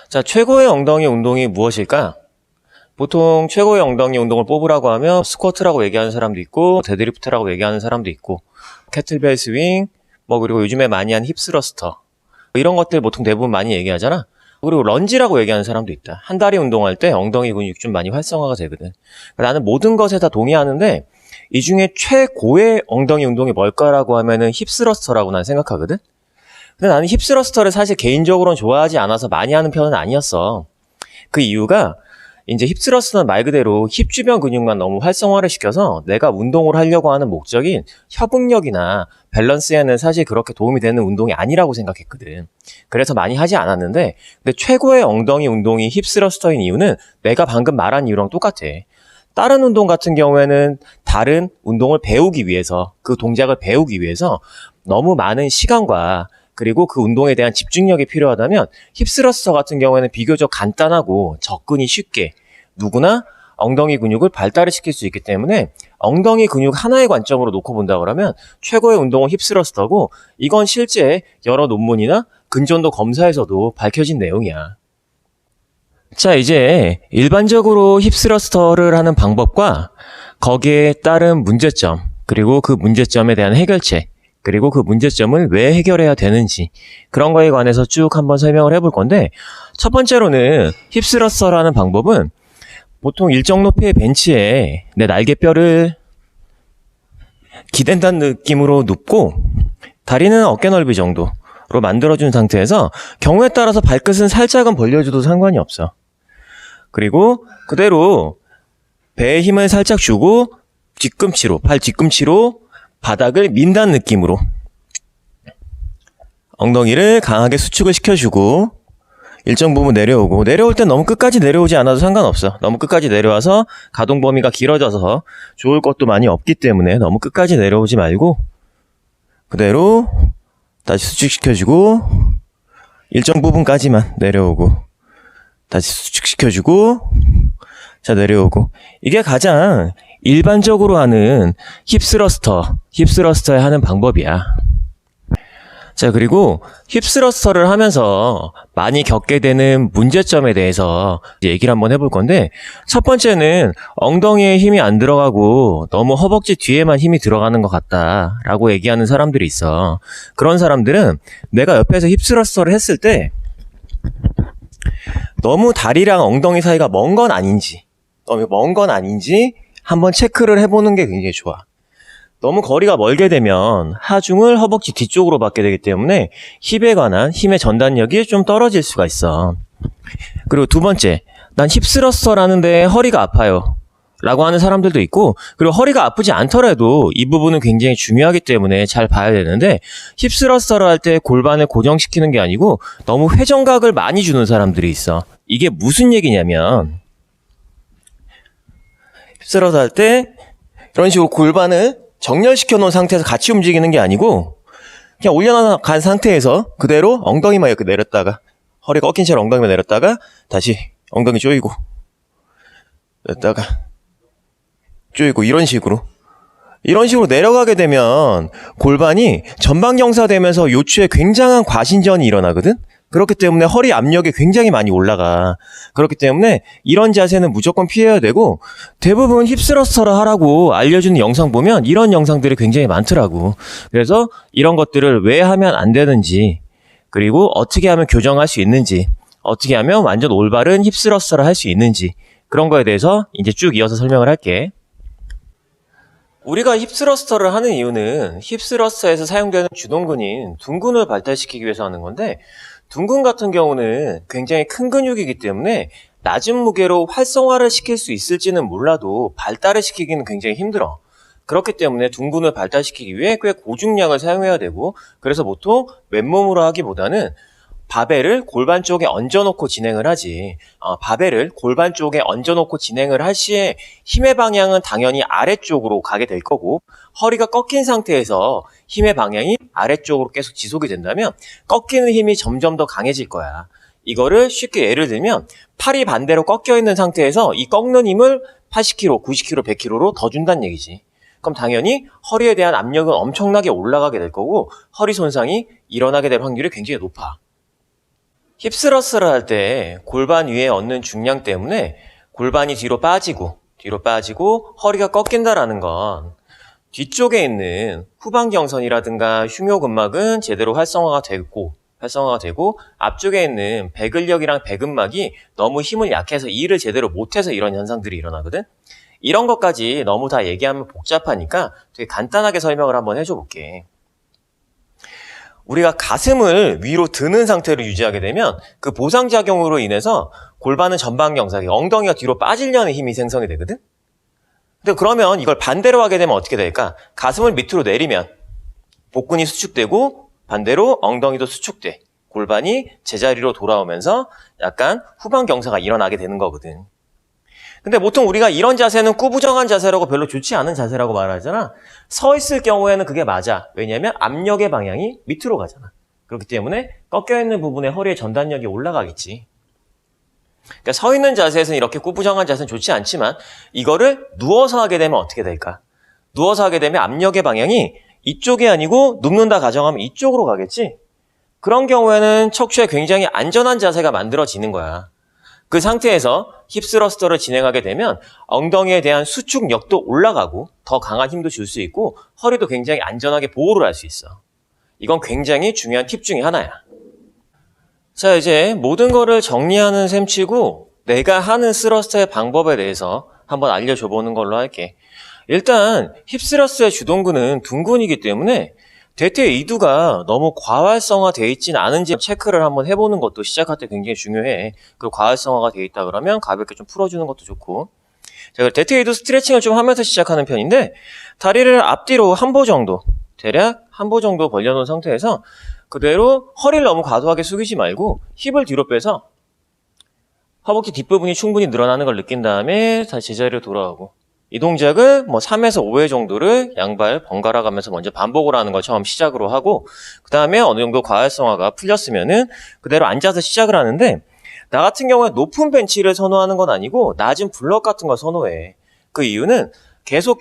자, 최고의 엉덩이 운동이 무엇일까? 보통 최고의 엉덩이 운동을 뽑으라고 하면 스쿼트라고 얘기하는 사람도 있고 데드리프트라고 얘기하는 사람도 있고 캐틀벨 스윙, 그리고 요즘에 많이 하는 힙스러스터 이런 것들 보통 대부분 많이 얘기하잖아. 그리고 런지라고 얘기하는 사람도 있다. 한 다리 운동할 때 엉덩이 근육 좀 많이 활성화가 되거든. 나는 모든 것에 다 동의하는데 이 중에 최고의 엉덩이 운동이 뭘까라고 하면은 힙스러스터라고 난 생각하거든. 근데 나는 힙스러스터를 사실 개인적으로는 좋아하지 않아서 많이 하는 편은 아니었어. 그 이유가 이제 힙스러스는 말 그대로 힙 주변 근육만 너무 활성화를 시켜서 내가 운동을 하려고 하는 목적인 협응력이나 밸런스에는 사실 그렇게 도움이 되는 운동이 아니라고 생각했거든. 그래서 많이 하지 않았는데, 근데 최고의 엉덩이 운동이 힙스러스터인 이유는 내가 방금 말한 이유랑 똑같아. 다른 운동 같은 경우에는 다른 운동을 배우기 위해서, 그 동작을 배우기 위해서 너무 많은 시간과 그리고 그 운동에 대한 집중력이 필요하다면 힙스러스터 같은 경우에는 비교적 간단하고 접근이 쉽게 누구나 엉덩이 근육을 발달을 시킬 수 있기 때문에 엉덩이 근육 하나의 관점으로 놓고 본다 그러면 최고의 운동은 힙스러스터고, 이건 실제 여러 논문이나 근전도 검사에서도 밝혀진 내용이야. 자, 이제 일반적으로 힙스러스터를 하는 방법과 거기에 따른 문제점, 그리고 그 문제점에 대한 해결책, 그리고 그 문제점을 왜 해결해야 되는지 그런 거에 관해서 쭉 한번 설명을 해볼 건데, 첫 번째로는 힙스러스터라는 방법은 보통 일정 높이의 벤치에 내 날개뼈를 기댄다는 느낌으로 눕고 다리는 어깨 넓이 정도로 만들어준 상태에서 경우에 따라서 발끝은 살짝은 벌려줘도 상관이 없어. 그리고 그대로 배에 힘을 살짝 주고 뒤꿈치로, 팔 뒤꿈치로 바닥을 민다는 느낌으로 엉덩이를 강하게 수축을 시켜주고 일정 부분 내려오고, 내려올 땐 너무 끝까지 내려오지 않아도 상관없어. 너무 끝까지 내려와서 가동 범위가 길어져서 좋을 것도 많이 없기 때문에 너무 끝까지 내려오지 말고 그대로 다시 수축시켜주고 일정 부분까지만 내려오고 다시 수축시켜주고 자 내려오고, 이게 가장 일반적으로 하는 힙스러스터에 하는 방법이야. 자, 그리고 힙스러스터를 하면서 많이 겪게 되는 문제점에 대해서 얘기를 한번 해볼 건데, 첫 번째는 엉덩이에 힘이 안 들어가고 너무 허벅지 뒤에만 힘이 들어가는 것 같다라고 얘기하는 사람들이 있어. 그런 사람들은 내가 옆에서 힙스러스터를 했을 때 너무 다리랑 엉덩이 사이가 먼 건 아닌지 한번 체크를 해보는 게 굉장히 좋아. 너무 거리가 멀게 되면 하중을 허벅지 뒤쪽으로 받게 되기 때문에 힙에 관한 힘의 전달력이 좀 떨어질 수가 있어. 그리고 두 번째, 난 힙스러스터를 하는데 허리가 아파요 라고 하는 사람들도 있고, 그리고 허리가 아프지 않더라도 이 부분은 굉장히 중요하기 때문에 잘 봐야 되는데, 힙스러스터를 할 때 골반을 고정시키는 게 아니고 너무 회전각을 많이 주는 사람들이 있어. 이게 무슨 얘기냐면, 힙스러스터 할 때 이런 식으로 골반을 정렬시켜 놓은 상태에서 같이 움직이는 게 아니고 그냥 올려간 상태에서 그대로 엉덩이만 이렇게 내렸다가 허리가 꺾인 채로 엉덩이만 내렸다가 다시 엉덩이 조이고 내렸다가 조이고 이런 식으로 내려가게 되면 골반이 전방경사되면서 요추에 굉장한 과신전이 일어나거든. 그렇기 때문에 허리 압력이 굉장히 많이 올라가. 그렇기 때문에 이런 자세는 무조건 피해야 되고, 대부분 힙스러스터를 하라고 알려주는 영상 보면 이런 영상들이 굉장히 많더라고. 그래서 이런 것들을 왜 하면 안 되는지, 그리고 어떻게 하면 교정할 수 있는지, 어떻게 하면 완전 올바른 힙스러스터를 할 수 있는지, 그런 거에 대해서 이제 쭉 이어서 설명을 할게. 우리가 힙스러스터를 하는 이유는 힙스러스터에서 사용되는 주동근인 둔근을 발달시키기 위해서 하는 건데, 둔근 같은 경우는 굉장히 큰 근육이기 때문에 낮은 무게로 활성화를 시킬 수 있을지는 몰라도 발달을 시키기는 굉장히 힘들어. 그렇기 때문에 둔근을 발달시키기 위해 꽤 고중량을 사용해야 되고, 그래서 보통 맨몸으로 하기보다는 바벨을 골반 쪽에 얹어놓고 진행을 하지. 바벨을 골반 쪽에 얹어놓고 진행을 할 시에 힘의 방향은 당연히 아래쪽으로 가게 될 거고, 허리가 꺾인 상태에서 힘의 방향이 아래쪽으로 계속 지속이 된다면 꺾이는 힘이 점점 더 강해질 거야. 이거를 쉽게 예를 들면 팔이 반대로 꺾여 있는 상태에서 이 꺾는 힘을 80kg, 90kg, 100kg로 더 준다는 얘기지. 그럼 당연히 허리에 대한 압력은 엄청나게 올라가게 될 거고 허리 손상이 일어나게 될 확률이 굉장히 높아. 힙스러스를 할 때 골반 위에 얻는 중량 때문에 골반이 뒤로 빠지고 허리가 꺾인다라는 건 뒤쪽에 있는 후방경선이라든가 흉요근막은 제대로 활성화가 되고 앞쪽에 있는 배근력이랑 배근막이 너무 힘을 약해서 일을 제대로 못해서 이런 현상들이 일어나거든. 이런 것까지 너무 다 얘기하면 복잡하니까 되게 간단하게 설명을 한번 해줘 볼게. 우리가 가슴을 위로 드는 상태로 유지하게 되면 그 보상작용으로 인해서 골반은 전방경사기, 엉덩이가 뒤로 빠지려는 힘이 생성이 되거든. 근데 그러면 이걸 반대로 하게 되면 어떻게 될까? 가슴을 밑으로 내리면 복근이 수축되고 반대로 엉덩이도 수축돼. 골반이 제자리로 돌아오면서 약간 후방경사가 일어나게 되는 거거든. 근데 보통 우리가 이런 자세는 꾸부정한 자세라고 별로 좋지 않은 자세라고 말하잖아. 서 있을 경우에는 그게 맞아. 왜냐면 압력의 방향이 밑으로 가잖아. 그렇기 때문에 꺾여있는 부분에 허리의 전단력이 올라가겠지. 그러니까 서 있는 자세에서는 이렇게 꾸부정한 자세는 좋지 않지만 이거를 누워서 하게 되면 어떻게 될까? 누워서 하게 되면 압력의 방향이 이쪽이 아니고 눕는다 가정하면 이쪽으로 가겠지? 그런 경우에는 척추에 굉장히 안전한 자세가 만들어지는 거야. 그 상태에서 힙스러스터를 진행하게 되면 엉덩이에 대한 수축력도 올라가고 더 강한 힘도 줄 수 있고 허리도 굉장히 안전하게 보호를 할 수 있어. 이건 굉장히 중요한 팁 중에 하나야. 자, 이제 모든 거를 정리하는 셈치고 내가 하는 스러스터의 방법에 대해서 한번 알려줘 보는 걸로 할게. 일단 힙스러스의 주동근은 둔근이기 때문에 대퇴 이두가 너무 과활성화 되어 있지는 않은지 체크를 한번 해보는 것도 시작할 때 굉장히 중요해. 그리고 과활성화가 되어 있다 그러면 가볍게 좀 풀어주는 것도 좋고. 자, 대퇴 이두 스트레칭을 좀 하면서 시작하는 편인데 다리를 앞뒤로 한 보 정도, 대략 한 보 정도 벌려놓은 상태에서 그대로 허리를 너무 과도하게 숙이지 말고 힙을 뒤로 빼서 허벅지 뒷부분이 충분히 늘어나는 걸 느낀 다음에 다시 제자리로 돌아오고, 이 동작을 3에서 5회 정도를 양발 번갈아 가면서 먼저 반복을 하는 걸 처음 시작으로 하고, 그 다음에 어느 정도 과활성화가 풀렸으면은 그대로 앉아서 시작을 하는데, 나 같은 경우에 높은 벤치를 선호하는 건 아니고 낮은 블럭 같은 걸 선호해. 그 이유는 계속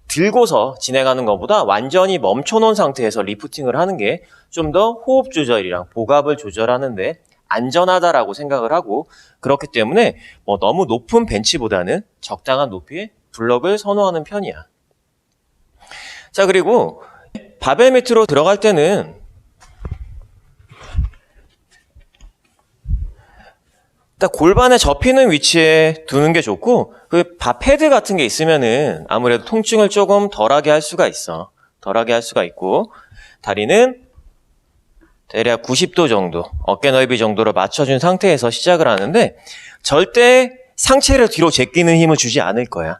들고서 진행하는 것보다 완전히 멈춰놓은 상태에서 리프팅을 하는 게 좀 더 호흡 조절이랑 복압을 조절하는데 안전하다라고 생각을 하고, 그렇기 때문에 너무 높은 벤치보다는 적당한 높이의 블럭을 선호하는 편이야. 자, 그리고 바벨 밑으로 들어갈 때는 딱 골반에 접히는 위치에 두는 게 좋고, 그 패드 같은 게 있으면은 아무래도 통증을 조금 덜하게 할 수가 있어. 덜하게 할 수가 있고, 다리는 대략 90도 정도, 어깨 넓이 정도로 맞춰준 상태에서 시작을 하는데 절대 상체를 뒤로 제끼는 힘을 주지 않을 거야.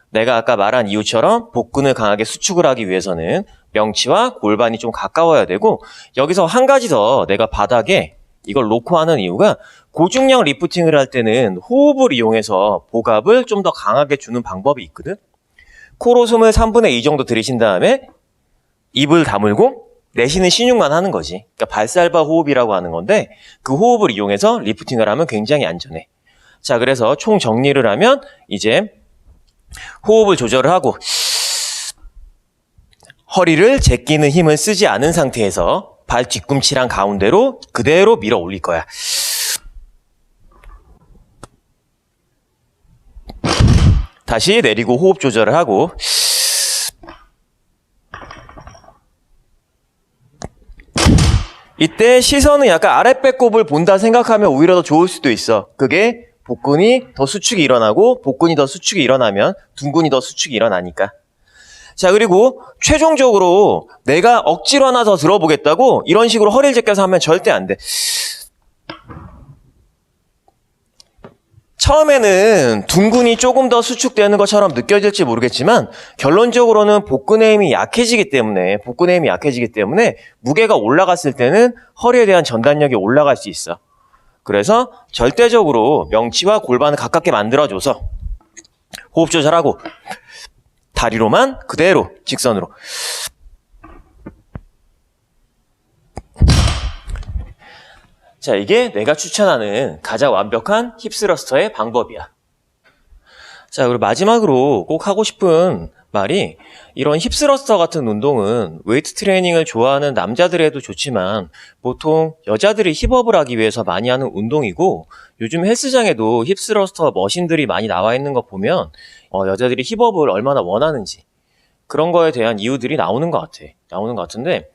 내가 아까 말한 이유처럼 복근을 강하게 수축을 하기 위해서는 명치와 골반이 좀 가까워야 되고, 여기서 한 가지 더 내가 바닥에 이걸 놓고 하는 이유가, 고중량 리프팅을 할 때는 호흡을 이용해서 복압을 좀 더 강하게 주는 방법이 있거든. 코로 숨을 3분의 2 정도 들이신 다음에 입을 다물고 내쉬는 신용만 하는 거지. 그러니까 발살바 호흡이라고 하는 건데, 그 호흡을 이용해서 리프팅을 하면 굉장히 안전해. 자, 그래서 총 정리를 하면 이제 호흡을 조절을 하고 허리를 제끼는 힘을 쓰지 않은 상태에서 발 뒤꿈치랑 가운데로 그대로 밀어 올릴 거야. 다시 내리고 호흡 조절을 하고, 이때 시선은 약간 아랫배꼽을 본다 생각하면 오히려 더 좋을 수도 있어. 그게 복근이 더 수축이 일어나고, 복근이 더 수축이 일어나면 둔근이 더 수축이 일어나니까. 자, 그리고 최종적으로 내가 억지로 하나 더 들어보겠다고 이런 식으로 허리를 제껴서 하면 절대 안 돼. 처음에는 둔근이 조금 더 수축되는 것처럼 느껴질지 모르겠지만 결론적으로는 복근의 힘이 약해지기 때문에 무게가 올라갔을 때는 허리에 대한 전단력이 올라갈 수 있어. 그래서 절대적으로 명치와 골반을 가깝게 만들어줘서 호흡 조절하고 다리로만 그대로 직선으로. 자, 이게 내가 추천하는 가장 완벽한 힙스러스터의 방법이야. 자, 그리고 마지막으로 꼭 하고 싶은 말이 이런 힙스러스터 같은 운동은 웨이트 트레이닝을 좋아하는 남자들에도 좋지만 보통 여자들이 힙업을 하기 위해서 많이 하는 운동이고 요즘 헬스장에도 힙스러스터 머신들이 많이 나와 있는 거 보면 여자들이 힙업을 얼마나 원하는지 그런 거에 대한 이유들이 나오는 것 같아. 나오는 것 같은데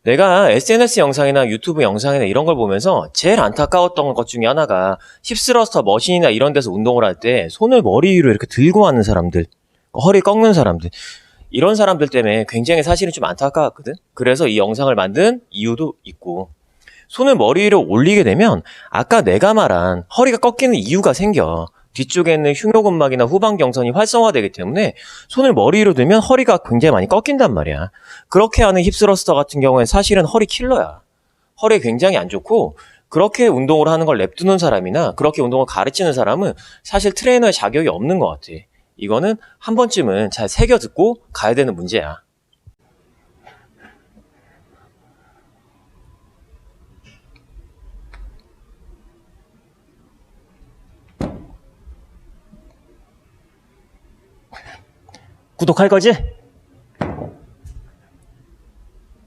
내가 SNS 영상이나 유튜브 영상이나 이런 걸 보면서 제일 안타까웠던 것 중에 하나가 힙스러스터 머신이나 이런 데서 운동을 할 때 손을 머리 위로 이렇게 들고 하는 사람들, 허리 꺾는 사람들, 이런 사람들 때문에 굉장히 사실은 좀 안타까웠거든. 그래서 이 영상을 만든 이유도 있고 손을 머리 위로 올리게 되면 아까 내가 말한 허리가 꺾이는 이유가 생겨. 뒤쪽에 있는 흉요근막이나 후방경선이 활성화되기 때문에 손을 머리 위로 들면 허리가 굉장히 많이 꺾인단 말이야. 그렇게 하는 힙스러스터 같은 경우엔 사실은 허리 킬러야. 허리에 굉장히 안 좋고 그렇게 운동을 하는 걸 냅두는 사람이나 그렇게 운동을 가르치는 사람은 사실 트레이너의 자격이 없는 것 같아. 이거는 한 번쯤은 잘 새겨 듣고 가야 되는 문제야. 구독할 거지?